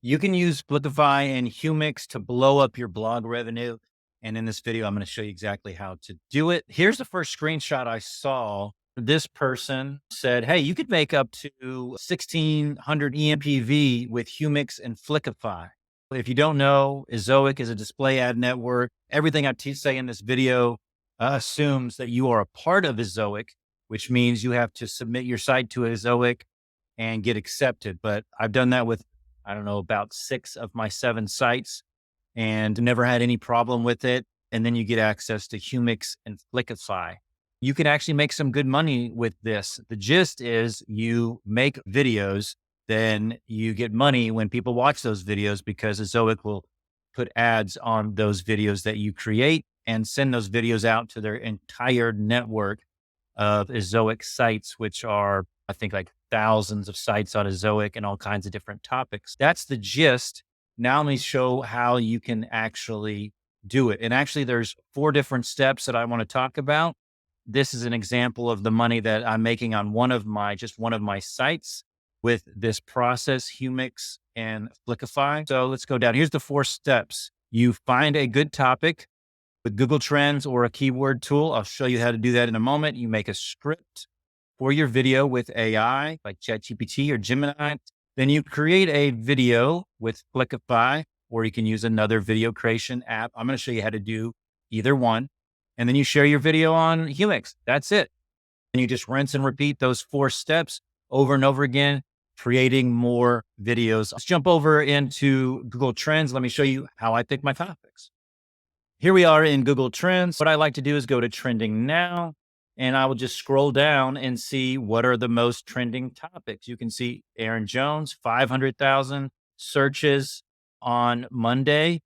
You can use Flickify and Humix to blow up your blog revenue. And in this video, I'm going to show you exactly how to do it. Here's the first screenshot I saw. This person said, hey, you could make up to 1600 EMPV with Humix and Flickify. If you don't know, Ezoic is a display ad network. Everything I say in this video assumes that you are a part of Ezoic, which means you have to submit your site to Ezoic and get accepted. But I've done that with, I don't know, about 6 of my 7 sites and never had any problem with it. And then you get access to Humix and Flickify. You can actually make some good money with this. The gist is you make videos, then you get money when people watch those videos because Ezoic will put ads on those videos that you create and send those videos out to their entire network of Ezoic sites, which are, I think, like thousands of sites on Ezoic and all kinds of different topics. That's the gist. Now let me show how you can actually do it. And actually, there's 4 different steps that I want to talk about. This is an example of the money that I'm making on just one of my sites with this process, Humix and Flickify. So let's go down. Here's the 4 steps. You find a good topic with Google Trends or a keyword tool. I'll show you how to do that in a moment. You make a script for your video with AI like ChatGPT or Gemini. Then you create a video with Flickify, or you can use another video creation app. I'm going to show you how to do either one. And then you share your video on Humix. That's it. And you just rinse and repeat those 4 steps over and over again, creating more videos. Let's jump over into Google Trends. Let me show you how I pick my topics. Here we are in Google Trends. What I like to do is go to trending now, and I will just scroll down and see what are the most trending topics. You can see Aaron Jones, 500,000 searches on Monday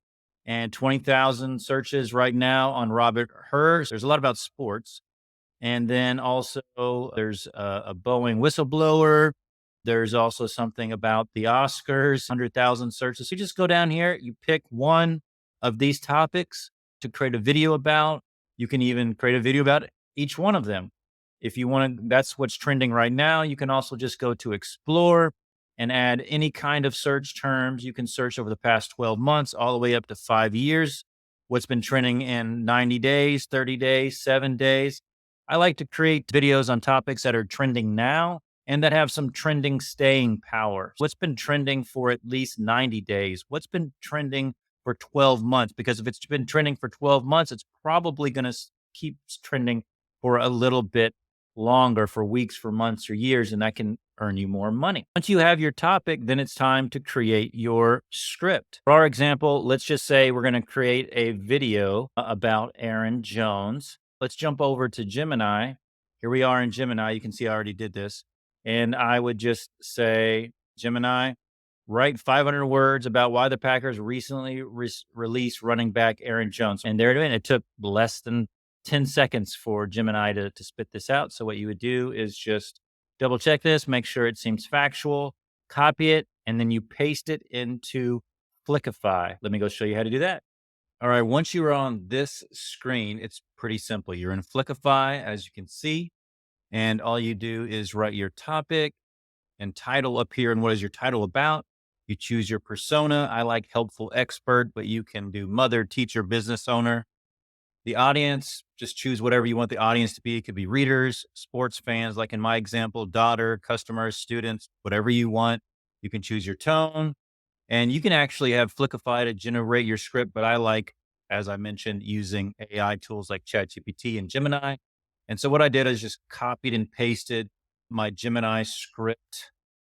and 20,000 searches right now on Robert Hur. There's a lot about sports. And then also there's a Boeing whistleblower. There's also something about the Oscars, 100,000 searches. So you just go down here, you pick one of these topics to create a video about. You can even create a video about each one of them. If you want to, that's what's trending right now. You can also just go to explore and add any kind of search terms. You can search over the past 12 months, all the way up to 5 years. What's been trending in 90 days, 30 days, 7 days. I like to create videos on topics that are trending now and that have some trending staying power. What's been trending for at least 90 days? What's been trending for 12 months? Because if it's been trending for 12 months, it's probably going to keep trending for a little bit longer, for weeks, for months, or years, and that can earn you more money. Once you have your topic, then it's time to create your script. For our example, let's just say we're going to create a video about Aaron Jones. Let's jump over to Gemini. Here we are in Gemini. You can see I already did this. And I would just say, Gemini, write 500 words about why the Packers recently released running back Aaron Jones. And there it went. It took less than 10 seconds for Gemini to spit this out. So what you would do is just double check this, make sure it seems factual, copy it, and then you paste it into Flickify. Let me go show you how to do that. All right, once you're on this screen, it's pretty simple. You're in Flickify, as you can see, and all you do is write your topic and title up here. And what is your title about? You choose your persona. I like helpful expert, but you can do mother, teacher, business owner. The audience, just choose whatever you want the audience to be. It could be readers, sports fans, like in my example, daughter, customers, students, whatever you want. You can choose your tone, and you can actually have Flickify to generate your script. But I like, as I mentioned, using AI tools like ChatGPT and Gemini. And so what I did is just copied and pasted my Gemini script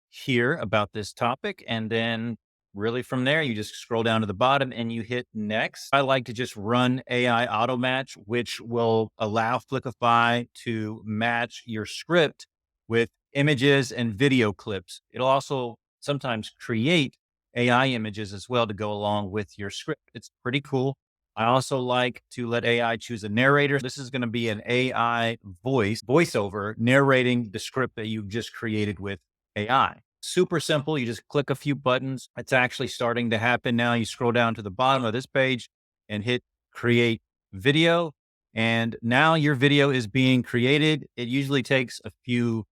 here about this topic. And then really from there, you just scroll down to the bottom and you hit next. I like to just run AI auto match, which will allow Flickify to match your script with images and video clips. It'll also sometimes create AI images as well to go along with your script. It's pretty cool. I also like to let AI choose a narrator. This is going to be an AI voiceover narrating the script that you've just created with AI. Super simple. You just click a few buttons. It's actually starting to happen now. You scroll down to the bottom of this page and hit create video. And now your video is being created. It usually takes a few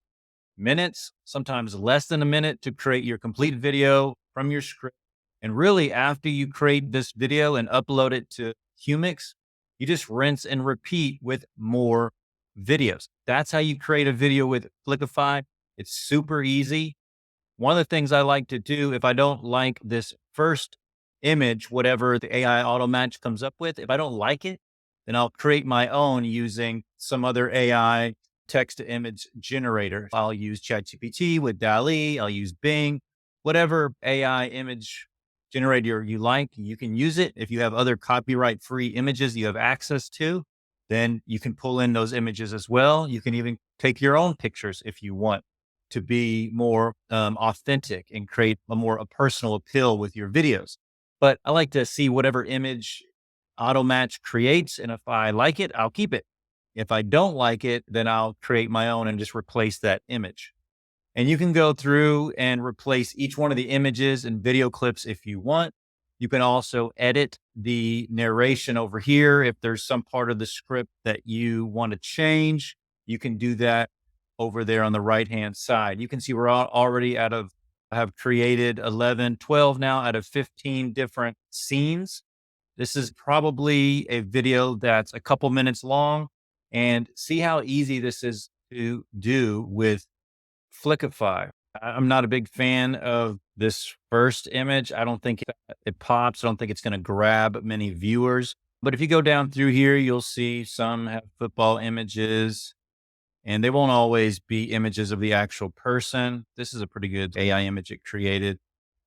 minutes, sometimes less than a minute, to create your complete video from your script. And really, after you create this video and upload it to Humix, you just rinse and repeat with more videos. That's how you create a video with Flickify. It's super easy. One of the things I like to do, if I don't like this first image, whatever the AI auto match comes up with, if I don't like it, then I'll create my own using some other AI text to image generator. I'll use ChatGPT with DALL-E. I'll use Bing, whatever AI image generator you like. You can use it. If you have other copyright free images you have access to, then you can pull in those images as well. You can even take your own pictures if you want to be more authentic and create a personal appeal with your videos. But I like to see whatever image auto match creates. And if I like it, I'll keep it. If I don't like it, then I'll create my own and just replace that image. And you can go through and replace each one of the images and video clips if you want. You can also edit the narration over here. If there's some part of the script that you want to change, you can do that over there on the right-hand side. You can see we're already I have created 11, 12 now out of 15 different scenes. This is probably a video that's a couple minutes long, and see how easy this is to do with Flickify. I'm not a big fan of this first image. I don't think it pops. I don't think it's going to grab many viewers. But if you go down through here, you'll see some have football images, and they won't always be images of the actual person. This is a pretty good AI image it created.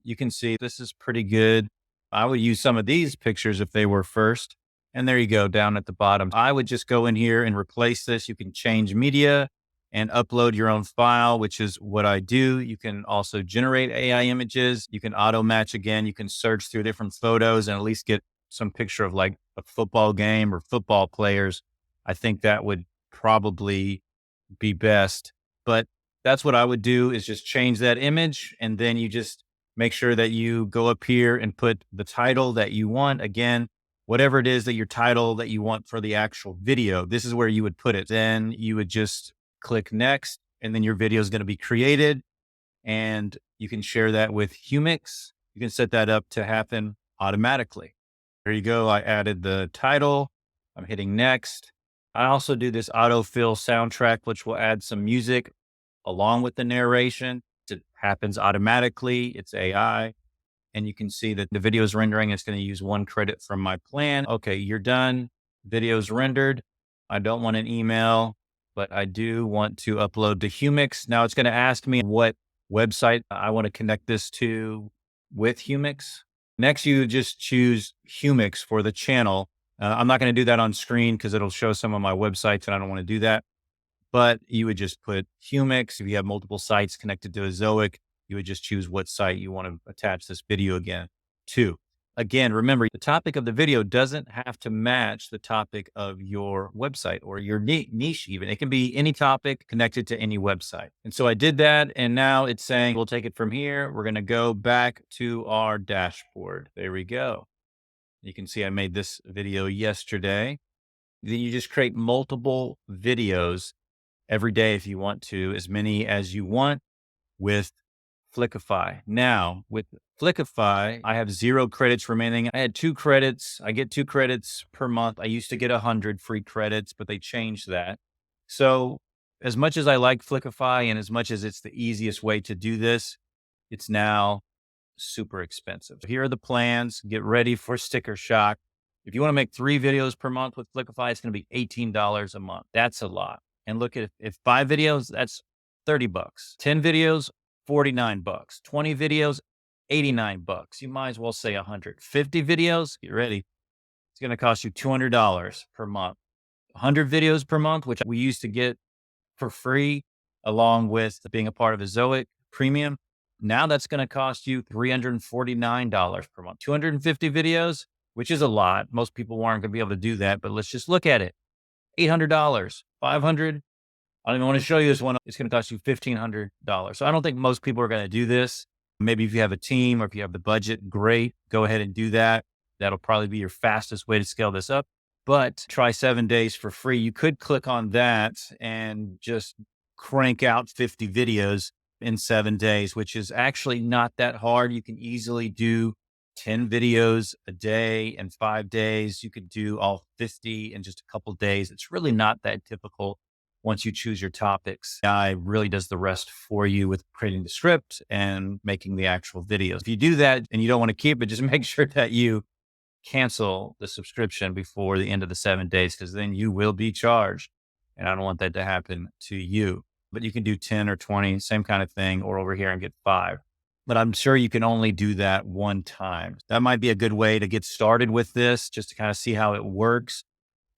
You can see this is pretty good. I would use some of these pictures if they were first. And there you go, down at the bottom. I would just go in here and replace this. You can change media and upload your own file, which is what I do. You can also generate AI images. You can auto match again. You can search through different photos and at least get some picture of like a football game or football players. I think that would probably be best. But that's what I would do, is just change that image. And then you just make sure that you go up here and put the title that you want. Again, whatever it is that your title that you want for the actual video, this is where you would put it. Then you would just click next, and then your video is going to be created, and you can share that with Humix. You can set that up to happen automatically. There you go. I added the title. I'm hitting next. I also do this autofill soundtrack, which will add some music along with the narration. It happens automatically. It's AI. And you can see that the video is rendering. It's going to use 1 credit from my plan. Okay, you're done. Video's rendered. I don't want an email, but I do want to upload to Humix. Now it's going to ask me what website I want to connect this to with Humix. Next, you just choose Humix for the channel. I'm not going to do that on screen because it'll show some of my websites and I don't want to do that. But you would just put Humix. If you have multiple sites connected to a Zoic, you would just choose what site you want to attach this video again to. Again, remember, the topic of the video doesn't have to match the topic of your website or your niche even. It can be any topic connected to any website. And so I did that, and now it's saying we'll take it from here. We're going to go back to our dashboard. There we go. You can see I made this video yesterday. Then you just create multiple videos every day if you want to, as many as you want with Flickify. Now, with Flickify, I have 0 credits remaining. I had 2 credits. I get 2 credits per month. I used to get 100 free credits, but they changed that. So as much as I like Flickify and as much as it's the easiest way to do this, it's now super expensive. Here are the plans. Get ready for sticker shock. If you want to make 3 videos per month with Flickify, it's going to be $18 a month. That's a lot. And look at if 5 videos, that's $30. 10 videos, $49. 20 videos, $89. You might as well say 100. 50 videos, get ready. It's going to cost you $200 per month. 100 videos per month, which we used to get for free, along with being a part of a Zoic Premium. Now that's going to cost you $349 per month. 250 videos, which is a lot. Most people aren't going to be able to do that, but let's just look at it. $800, 500. I don't even want to show you this one. It's going to cost you $1,500. So I don't think most people are going to do this. Maybe if you have a team or if you have the budget, great. Go ahead and do that. That'll probably be your fastest way to scale this up. But try 7 days for free. You could click on that and just crank out 50 videos in 7 days, which is actually not that hard. You can easily do 10 videos a day in 5 days. You could do all 50 in just a couple days. It's really not that difficult once you choose your topics. AI really does the rest for you with creating the script and making the actual videos. If you do that and you don't want to keep it, just make sure that you cancel the subscription before the end of the 7 days, because then you will be charged. And I don't want that to happen to you. But you can do 10 or 20, same kind of thing, or over here and get 5. But I'm sure you can only do that one time. That might be a good way to get started with this, just to kind of see how it works.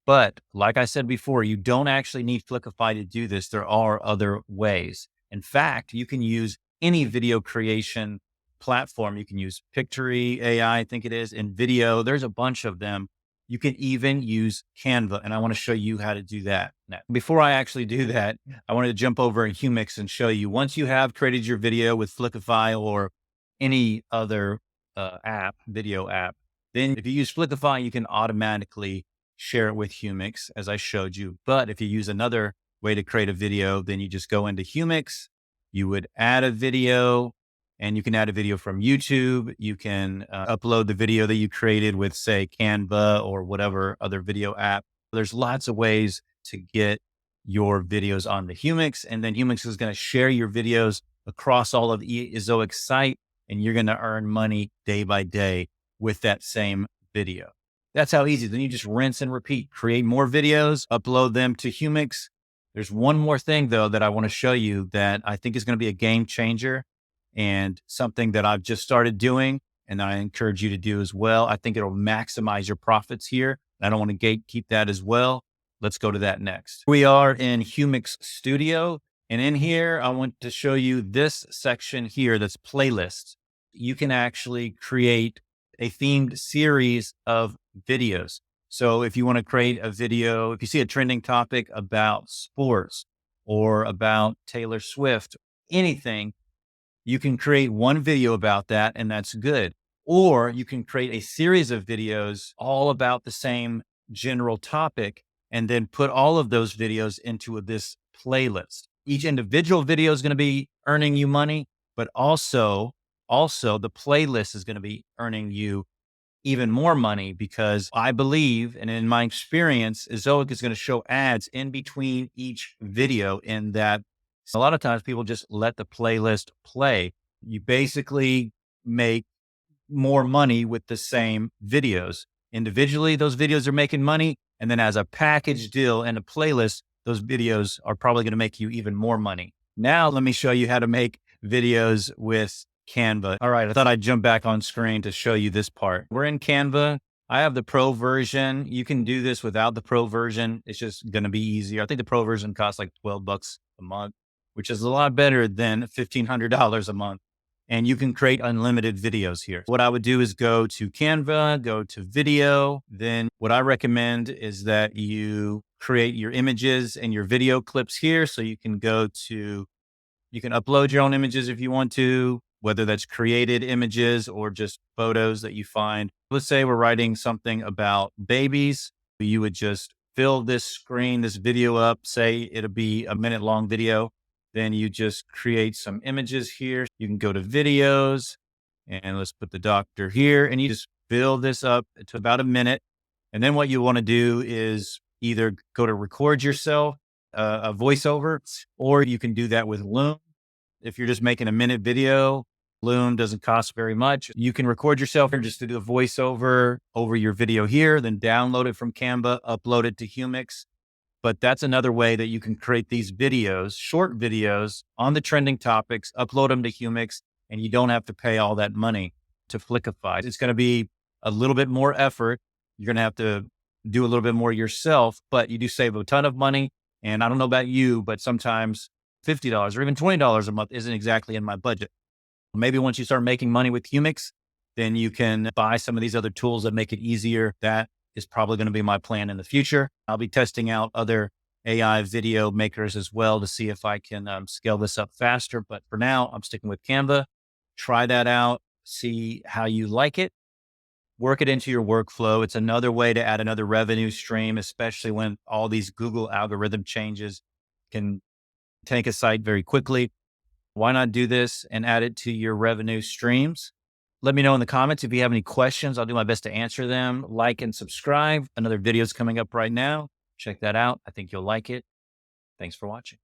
But like I said before, you don't actually need Flickify to do this. There are other ways. In fact, you can use any video creation platform. You can use Pictory AI, I think it is, in video. There's a bunch of them. You can even use Canva, and I want to show you how to do that. Now, before I actually do that, I wanted to jump over in Humix and show you, once you have created your video with Flickify or any other video app, then if you use Flickify, you can automatically share it with Humix, as I showed you. But if you use another way to create a video, then you just go into Humix, you would add a video, and you can add a video from YouTube. You can upload the video that you created with, say, Canva or whatever other video app. There's lots of ways to get your videos on the Humix, and then Humix is going to share your videos across all of the Ezoic site, and you're going to earn money day by day with that same video. That's how easy. Then you just rinse and repeat, create more videos, upload them to Humix. There's one more thing though that I want to show you that I think is going to be a game changer and something that I've just started doing, and I encourage you to do as well. I think it'll maximize your profits here. I don't want to gatekeep that as well. Let's go to that next. We are in Humix Studio, and in here, I want to show you this section here that's playlists. You can actually create a themed series of videos. So if you want to create a video, if you see a trending topic about sports or about Taylor Swift, anything, you can create one video about that, and that's good. Or you can create a series of videos all about the same general topic, and then put all of those videos into this playlist. Each individual video is going to be earning you money, but also the playlist is going to be earning you even more money, because I believe, and in my experience, Ezoic is going to show ads in between each video, in that a lot of times people just let the playlist play. You basically make more money with the same videos. Individually, those videos are making money. And then as a package deal and a playlist, those videos are probably going to make you even more money. Now, let me show you how to make videos with Canva. All right. I thought I'd jump back on screen to show you this part. We're in Canva. I have the pro version. You can do this without the pro version. It's just going to be easier. I think the pro version costs like $12 a month, which is a lot better than $1,500 a month. And you can create unlimited videos here. What I would do is go to Canva, go to video. Then what I recommend is that you create your images and your video clips here. So you can you can upload your own images if you want to, whether that's created images or just photos that you find. Let's say we're writing something about babies. You would just fill this screen, this video up, say it'll be a minute long video. Then you just create some images here. You can go to videos, and let's put the doctor here, and you just fill this up to about a minute. And then what you want to do is either go to record yourself, a voiceover, or you can do that with Loom. If you're just making a minute video, Loom doesn't cost very much. You can record yourself and just do a voiceover over your video here, then download it from Canva, upload it to Humix. But that's another way that you can create these videos, short videos on the trending topics, upload them to Humix, and you don't have to pay all that money to Flickify. It's going to be a little bit more effort. You're going to have to do a little bit more yourself, but you do save a ton of money. And I don't know about you, but sometimes $50 or even $20 a month isn't exactly in my budget. Maybe once you start making money with Humix, then you can buy some of these other tools that make it easier. That is probably going to be my plan in the future. I'll be testing out other AI video makers as well to see if I can scale this up faster. But for now, I'm sticking with Canva. Try that out, see how you like it, work it into your workflow. It's another way to add another revenue stream, especially when all these Google algorithm changes can tank a site very quickly. Why not do this and add it to your revenue streams? Let me know in the comments if you have any questions. I'll do my best to answer them. Like and subscribe. Another video is coming up right now. Check that out. I think you'll like it. Thanks for watching.